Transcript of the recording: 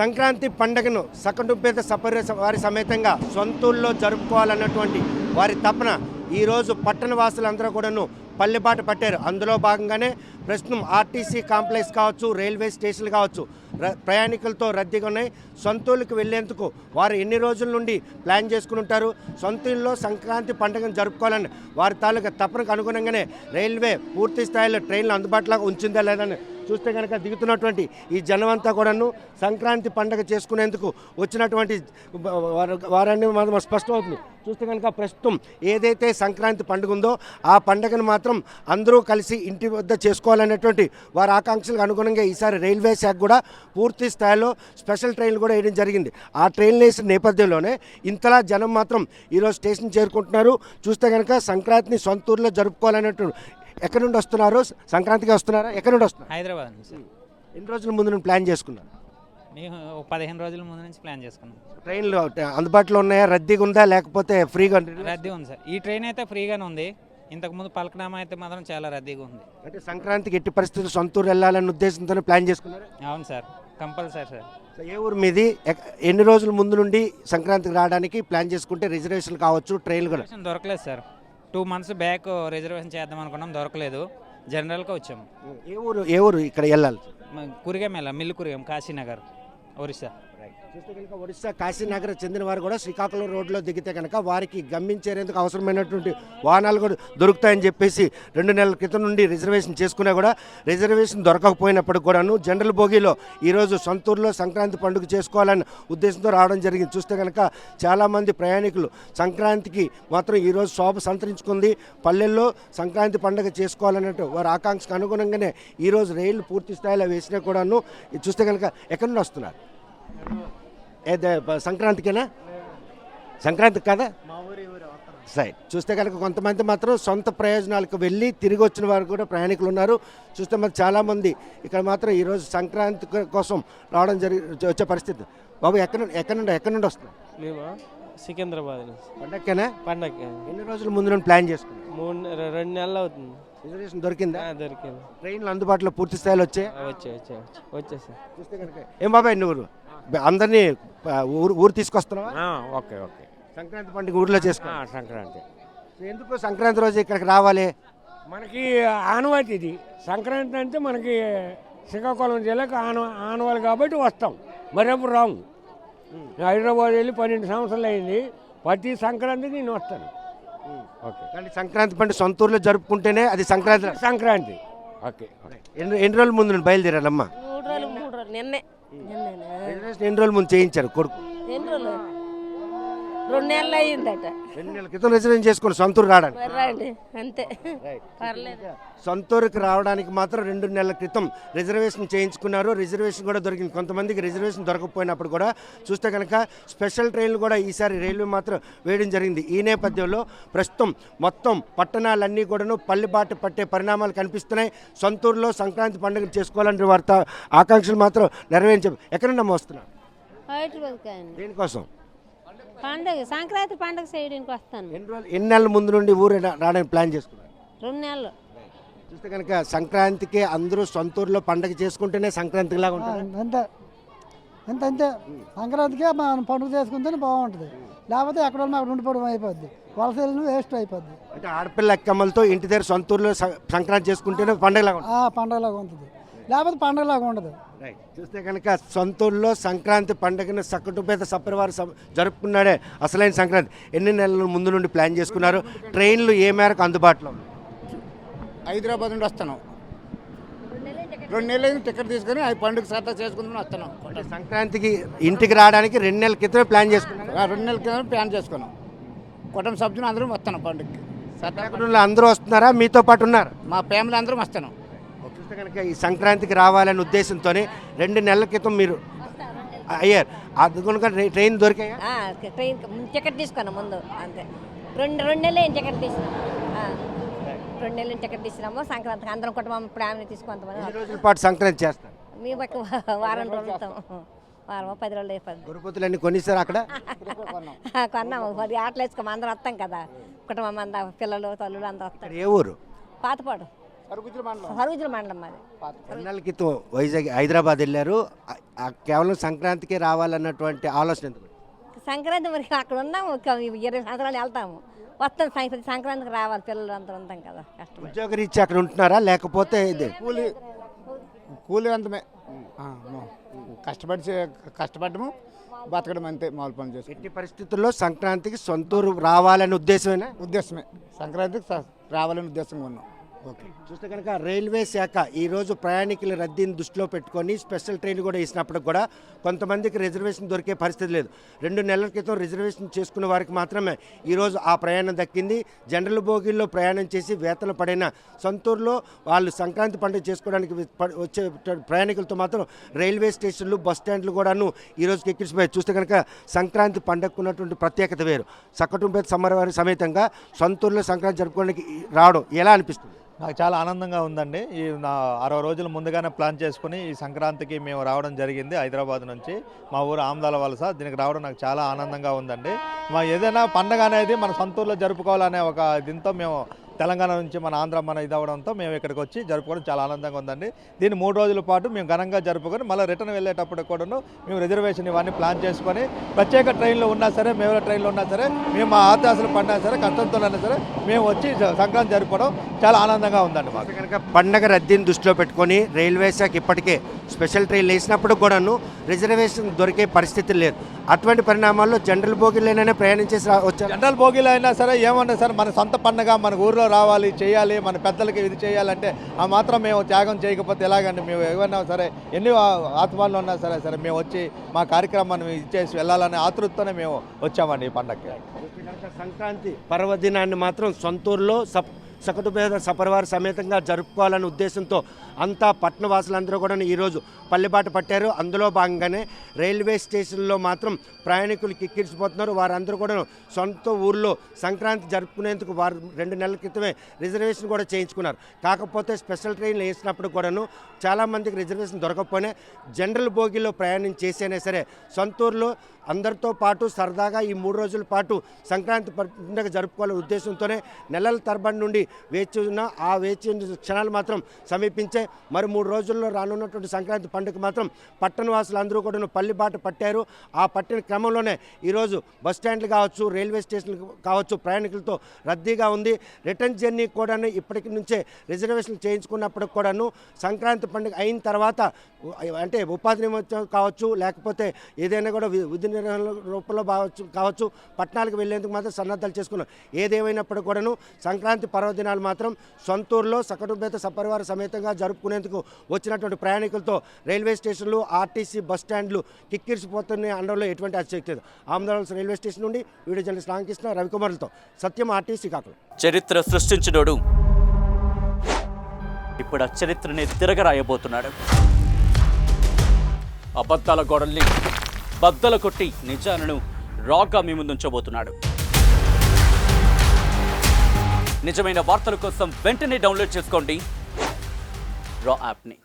సంక్రాంతి పండుగను సకటుంపేత సపర్య వారి సమేతంగా సొంతూరులో జరుపుకోవాలన్నటువంటి వారి తపన ఈరోజు పట్టణ వాసులందరూ కూడాను పల్లెబాట పట్టారు. అందులో భాగంగానే ప్రస్తుతం ఆర్టీసీ కాంప్లెక్స్ కావచ్చు, రైల్వే స్టేషన్లు కావచ్చు, ప్రయాణికులతో రద్దీగా ఉన్నాయి. సొంతూళ్ళకి వెళ్లేందుకు వారు ఎన్ని రోజుల నుండి ప్లాన్ చేసుకుని ఉంటారు. సొంతూళ్ళలో సంక్రాంతి పండుగను జరుపుకోవాలని వారి తాలూకా తపనకు అనుగుణంగానే రైల్వే పూర్తి స్థాయిలో ట్రైన్లు అందుబాటులో ఉంచిందా లేదని చూస్తే కనుక దిగుతున్నటువంటి ఈ జనమంతా కూడాను సంక్రాంతి పండుగ చేసుకునేందుకు వచ్చినటువంటి వారాన్ని మాత్రం స్పష్టమవుతుంది. చూస్తే కనుక ప్రస్తుతం ఏదైతే సంక్రాంతి పండుగ ఉందో ఆ పండుగను మాత్రం అందరూ కలిసి ఇంటి వద్ద చేసుకోవాలనేటువంటి వారి ఆకాంక్షలకు అనుగుణంగా ఈసారి రైల్వే శాఖ కూడా పూర్తి స్థాయిలో స్పెషల్ ట్రైన్లు కూడా వేయడం జరిగింది. ఆ ట్రైన్లు వేసిన నేపథ్యంలోనే ఇంతలా జనం మాత్రం ఈరోజు స్టేషన్ చేరుకుంటున్నారు. చూస్తే కనుక సంక్రాంతిని సొంతూరులో జరుపుకోవాలనేటువంటి ఎక్కడి నుండి వస్తున్నారు? సంక్రాంతికి వస్తున్నారా? ఎక్కడి నుండి వస్తున్నారు? హైదరాబాద్ నుంచి. ఎన్ని రోజుల ముందు నుండి ప్లాన్ చేసుకున్నారు? మేము 15 రోజుల ముందు నుంచి ప్లాన్ చేసుకున్నాం. ట్రైన్లు అందుబాటులో ఉన్నాయా? రద్దీగా ఉందా లేకపోతే ఫ్రీగా? రద్దీ ఉంది సార్. ఈ ట్రైన్ అయితే ఫ్రీగానే ఉంది. ఇంతకుముందు పలకనామా అయితే మాత్రం చాలా రద్దీగా ఉంది. అంటే సంక్రాంతికి ఎట్టి పరిస్థితులు సొంతూరు వెళ్ళాలనే ఉద్దేశంతోనే ప్లాన్ చేసుకున్నారు? అవును సార్, కంపల్సరీ సార్. ఏ ఊరు మీది? ఎన్ని రోజుల ముందు నుండి సంక్రాంతికి రావడానికి ప్లాన్ చేసుకుంటే రిజర్వేషన్ కావచ్చు, ట్రైన్లు కూడా? దొరకలేదు సార్. 2 months బ్యాక్ రిజర్వేషన్ చేద్దాం అనుకున్నాం, దొరకలేదు. జనరల్గా వచ్చాము. ఏ ఊరు ఇక్కడ వెళ్ళాలి? కురిగం వెళ్ళాం, మిల్లు కురిగం, కాశీనగర్, ఒరిస్సా. చూస్తే కనుక ఒడిశా కాశీనగర్ చెందిన వారు కూడా శ్రీకాకుళం రోడ్లో దిగితే కనుక వారికి గమ్యించేందుకు అవసరమైనటువంటి వాహనాలు కూడా దొరుకుతాయని చెప్పేసి 2 నెలల క్రితం నుండి రిజర్వేషన్ చేసుకున్నా కూడా రిజర్వేషన్ దొరకకపోయినప్పుడు కూడాను జనరల్ బోగీలో ఈరోజు సొంతూరులో సంక్రాంతి పండుగ చేసుకోవాలన్న ఉద్దేశంతో రావడం జరిగింది. చూస్తే కనుక చాలామంది ప్రయాణికులు సంక్రాంతికి మాత్రం ఈరోజు శోభ సంతరించుకుంది. పల్లెల్లో సంక్రాంతి పండుగ చేసుకోవాలన్నట్టు వారి ఆకాంక్షకు అనుగుణంగానే ఈరోజు రైళ్లు పూర్తి స్థాయిలో వేసినా కూడాను చూస్తే కనుక ఎక్కడి నుండి వస్తున్నారు? సంక్రాంతికేనా? సంక్రాంతికి కదా సరే. చూస్తే కనుక కొంతమంది మాత్రం సొంత ప్రయోజనాలకు వెళ్ళి తిరిగి వచ్చిన వారు కూడా ప్రయాణికులు ఉన్నారు. చూస్తే మరి చాలామంది ఇక్కడ మాత్రం ఈరోజు సంక్రాంతి కోసం రావడం వచ్చే పరిస్థితి. బాబు ఎక్కడి నుండి వస్తున్నారు? మేము సికింద్రాబాద్ నుంచి. పండగకేనా? పండగ. ఎన్ని రోజుల ముందు నుండి ప్లాన్ చేసుకున్నాం? 2 నెలలు అవుతుంది. రిజర్వేషన్ దొరికిందా? దొరికింది. ట్రైన్లు అందుబాటులో పూర్తి స్థాయిలో వచ్చేసాయి. చూస్తే కనుక ఏం బాబాయ్ నువ్వు అందరినీ ఊరు తీసుకొస్తున్నావా? ఓకే. సంక్రాంతి పండుగ ఊర్లో చేసుకో. సంక్రాంతి ఎందుకు సంక్రాంతి రోజు ఇక్కడికి రావాలి? మనకి ఆనవాయితీ ఇది. సంక్రాంతి అంటే మనకి శ్రీకాకుళం జిల్లాకి ఆనవాళ్ళు కాబట్టి వస్తాం, మరెప్పుడు రాము. హైదరాబాద్ వెళ్ళి 12 సంవత్సరాలు అయింది. ప్రతి సంక్రాంతికి నేను వస్తాను. ఓకే. కానీ సంక్రాంతి పండుగ సొంతూరులో జరుపుకుంటేనే అది సంక్రాంతి. ఓకే. ఎన్ని రోజుల ముందు నుండి బయలుదేరాలమ్మా? 3 రోజులు నిన్నే. ఎన్ని రోజుల ముందు చేయించారు కొడుకు? 2 నెలలు అయ్యిందట. 2 నెలల క్రితం రిజర్వేషన్ చేసుకుని సొంతూరు రావడానికి. రండి అంతే, పర్లేదు. సొంతూరుకి రావడానికి మాత్రం 2 నెలల క్రితం రిజర్వేషన్ చేయించుకున్నారు. రిజర్వేషన్ కూడా దొరికింది. కొంతమందికి రిజర్వేషన్ దొరకకపోయినప్పుడు కూడా చూస్తే కనుక స్పెషల్ ట్రైన్లు కూడా ఈసారి రైల్వే మాత్రం వేయడం జరిగింది. ఈ నేపథ్యంలో ప్రస్తుతం మొత్తం పట్టణాలన్నీ కూడాను పల్లెబాట పట్టే పరిణామాలు కనిపిస్తున్నాయి. సొంతూరులో సంక్రాంతి పండుగ చేసుకోవాలని వార్త ఆకాంక్షలు మాత్రం నెరవేర్చారు. ఎక్కడన్నా వస్తున్నారు? దేనికోసం? పండుగ సంక్రాంతి పండుగ చేయడానికి వస్తాను. ఎన్ని నెలల ముందు నుండి ఊరు రావడానికి ప్లాన్ చేసుకున్నారు? 2 నెలలు. చూస్తే కనుక సంక్రాంతికి అందరూ సొంతూరులో పండుగ చేసుకుంటేనే సంక్రాంతికి లాగా ఉంటుంది. అంతే సంక్రాంతికి మనం పండుగ చేసుకుంటేనే బాగుంటుంది. లేకపోతే ఎక్కడ అక్కడ ఉండిపోవడం అయిపోద్ది, వలస వెళ్ళిన వేస్ట్ అయిపోద్ది. అంటే ఆడపిల్ల అక్కమ్మలతో ఇంటి దగ్గర సొంతూరులో సంక్రాంతి చేసుకుంటేనే పండుగలాగా ఉంటుంది, లేకపోతే పండుగలాగా ఉండదు. చూస్తే కనుక సొంతూరులో సంక్రాంతి పండుగను సకటుంపేత సపరివారు జరుపుకున్నాడే అసలైన సంక్రాంతి. ఎన్ని నెలల ముందు నుండి ప్లాన్ చేసుకున్నారు? ట్రైన్లు ఏ మేరకు అందుబాటులో? హైదరాబాద్ నుండి వస్తాను. 2 నెలలు టికెట్ తీసుకొని ఆ పండుగ సరదా చేసుకుందామని వస్తాను. సంక్రాంతికి ఇంటికి రావడానికి 2 నెలల క్రితమే ప్లాన్ చేసుకున్నాను. 2 నెలల క్రితం ప్లాన్ చేసుకున్నాం. కుటుంబ సభ్యులు అందరం వస్తాను పండుగకి. అందరూ వస్తున్నారా? మీతో పాటు ఉన్నారు? మా ఫ్యామిలీ అందరం వస్తాను. చూస్తే కనుక ఈ సంక్రాంతికి రావాలనే ఉద్దేశంతో 2 నెలల క్రితం మీరు అయ్యారు. అది కనుక ట్రైన్ దొరికాయా? ట్రైన్ టికెట్ తీసుకున్నాం ముందు అంతే. 2 నెలలు ఏం టికెట్ తీసుకున్నాం. 2 నెలలు టికెట్ తీసుకున్నాము. సంక్రాంతికి అందరం కుటుంబం ఫ్యామిలీ తీసుకుంటామని. 2 రోజుల పాటు సంక్రాంతి చేస్తారు? మేము వారం రోజులు ఉంటాం. వారం 10 రోజులు అయిపోద్ది. గురుపతులన్నీ కొనిస్తారు అక్కడ? కొన్నాము. 10 ఆటలు వేసుకోము, అందరం వస్తాం కదా. కుటుంబం అంతా పిల్లలు తల్లులు అంతా వస్తారు. ఏ ఊరు? పాతపాడు. సరుగుజుల మండలం మాది. నెలల క్రితం వైజాగ్ హైదరాబాద్ వెళ్ళారు. కేవలం సంక్రాంతికి రావాలన్నటువంటి ఆలోచన ఎందుకు? సంక్రాంతి మరి అక్కడ ఉన్నాము, ఒక 20 సంవత్సరాలు వెళ్తాము, వస్తాం. సంక్రాంతికి రావాలి, పిల్లలు అంతా ఉంటాం కదా, కష్టపడి. ఉద్యోగరీత్యా అక్కడ ఉంటున్నారా లేకపోతే ఇది కూలి అంతమే కష్టపడము బతకడం అంతే, మామూలు పని చేసి. ఎట్టి పరిస్థితుల్లో సంక్రాంతికి సొంతూరు రావాలనే ఉద్దేశమే సంక్రాంతికి రావాలని ఉద్దేశంగా ఉన్నాం. ఓకే, చూస్తే కనుక రైల్వే శాఖ ఈరోజు ప్రయాణికుల రద్దీని దృష్టిలో పెట్టుకొని స్పెషల్ ట్రైన్లు కూడా ఇచ్చినప్పుడు కూడా కొంతమందికి రిజర్వేషన్ దొరికే పరిస్థితి లేదు. 2 నెలల క్రితం రిజర్వేషన్ చేసుకున్న వారికి మాత్రమే ఈరోజు ఆ ప్రయాణం దక్కింది. జనరల్ బోగీల్లో ప్రయాణం చేసి వేతలు పడిన సొంతూరులో వాళ్ళు సంక్రాంతి పండుగ చేసుకోవడానికి వచ్చే ప్రయాణికులతో మాత్రం రైల్వే స్టేషన్లు, బస్ స్టాండ్లు కూడాను ఈరోజు ఎక్కించిపోయాయి. చూస్తే కనుక సంక్రాంతి పండుగకు ఉన్నటువంటి ప్రత్యేకత వేరు. సకటుంబేత సమరవారి సమేతంగా సొంతూరులో సంక్రాంతి జరుపుకోవడానికి రావడం ఎలా అనిపిస్తుంది? నాకు చాలా ఆనందంగా ఉందండి. ఈ నా 60 రోజులు ముందుగానే ప్లాన్ చేసుకుని ఈ సంక్రాంతికి మేము రావడం జరిగింది హైదరాబాద్ నుంచి. మా ఊరు ఆమ్దాల వలస. దీనికి రావడం నాకు చాలా ఆనందంగా ఉందండి. మా ఏదైనా పండగ అనేది మన సొంతూరులో జరుపుకోవాలనే ఒక దీంతో మేము తెలంగాణ నుంచి మన ఆంధ్ర మన ఇది అవడంతో మేము ఇక్కడికి వచ్చి జరుపుకోవడం చాలా ఆనందంగా ఉందండి. దీన్ని 3 రోజుల పాటు మేము ఘనంగా జరుపుకొని మళ్ళీ రిటర్న్ వెళ్ళేటప్పుడు కూడాను మేము రిజర్వేషన్ ఇవన్నీ ప్లాన్ చేసుకొని ప్రత్యేక ట్రైన్లో ఉన్నా సరే, మేము ట్రైన్లో ఉన్నా సరే, మేము మా ఆత్యాసలు పడినా సరే, కష్టంతోనైనా సరే మేము వచ్చి సంక్రాంతి జరుపుకోవడం చాలా ఆనందంగా ఉందండి మాకు. కనుక పండగ రద్దీని దృష్టిలో పెట్టుకొని రైల్వే శాఖ ఇప్పటికే స్పెషల్ ట్రైన్లు వేసినప్పుడు కూడాను రిజర్వేషన్ దొరికే పరిస్థితి లేదు. అటువంటి పరిణామాల్లో జనరల్ బోగీలైనా ప్రయాణం చేసి వచ్చారు. జనరల్ బోగీలు అయినా సరే ఏమన్నా సరే మన సొంత పండగ మన ఊరిలో రావాలి, చేయాలి, మన పెద్దలకి ఇది చేయాలంటే ఆ మాత్రం మేము త్యాగం చేయకపోతే ఎలాగండి? మేము ఏమన్నా సరే, ఎన్ని ఆత్మాలు ఉన్నా సరే మేము వచ్చి మా కార్యక్రమాన్ని ఇచ్చేసి వెళ్ళాలనే ఆతృతతోనే మేము వచ్చామండి ఈ పండగకి. సంక్రాంతి పర్వదినాన్ని మాత్రం సొంతూరులో సకటుపేద సపరివార సమేతంగా జరుపుకోవాలనే ఉద్దేశంతో అంతా పట్టణవాసులందరూ కూడా ఈరోజు పల్లెబాట పట్టారు. అందులో భాగంగానే రైల్వే స్టేషన్లో మాత్రం ప్రయాణికులు కిక్కిరిసిపోతున్నారు. వారందరూ కూడా సొంత ఊర్లో సంక్రాంతి జరుపుకునేందుకు వారు 2 నెలల క్రితమే రిజర్వేషన్ కూడా చేయించుకున్నారు. కాకపోతే స్పెషల్ ట్రైన్లు వేసినప్పుడు కూడాను చాలామందికి రిజర్వేషన్ దొరకకపోయినా జనరల్ బోగీలో ప్రయాణం చేసైనా సరే సొంతూరులో అందరితో పాటు సరదాగా ఈ 3 రోజుల పాటు సంక్రాంతి పండుగ జరుపుకోవాలనే ఉద్దేశంతోనే నెలల తరబడి నుండి వేచి ఉన్న ఆ వేచి క్షణాలు మాత్రం సమీపించే. మరి 3 రోజుల్లో రానున్నటువంటి సంక్రాంతి పండుగ మాత్రం పట్టణవాసులందరూ కూడా పల్లెబాట పట్టారు. ఆ పట్టిన క్రమంలోనే ఈరోజు బస్ స్టాండ్లు కావచ్చు, రైల్వే స్టేషన్లు కావచ్చు ప్రయాణికులతో రద్దీగా ఉంది. రిటర్న్ జర్నీ కూడా ఇప్పటికి నుంచే రిజర్వేషన్లు చేయించుకున్నప్పటికి కూడాను సంక్రాంతి పండుగ అయిన తర్వాత అంటే ఉపాధి నిమిత్తం కావచ్చు, లేకపోతే ఏదైనా కూడా విధి నిర్వహణ రూపంలో కావచ్చు పట్టణాలకు వెళ్లేందుకు మాత్రం సన్నద్ధాలు చేసుకున్నారు. ఏదేమైనప్పుడు కూడాను సంక్రాంతి పర్వదినాలు మాత్రం సొంతూరులో సకటుంబేత సపరివార సమేతంగా జరుపుకునేందుకు వచ్చినటువంటి ప్రయాణికులతో రైల్వే స్టేషన్లు, ఆర్టీసీ బస్ స్టాండ్లు కిక్కిరిసిపోతున్న అనడంలో ఎటువంటి అతిశక్తి లేదు. ఆంధ్రప్రదేశ్ రైల్వే స్టేషన్ నుండి వీడియో జర్నలిస్ట్ రామకృష్ణ, రవికుమార్లతో సత్యం, ఆర్టీసీ కాకులు. చరిత్ర సృష్టించినోడు ఇప్పుడు ఆ చరిత్రని తిరగరాయబోతున్నాడు. అబద్ధాల గోడల్ని బద్దలు కొట్టి నిజాలను రాగా మీ ముందుంచబోతున్నాడు. నిజమైన వార్తల కోసం వెంటనే డౌన్లోడ్ చేసుకోండి రా యాప్ని.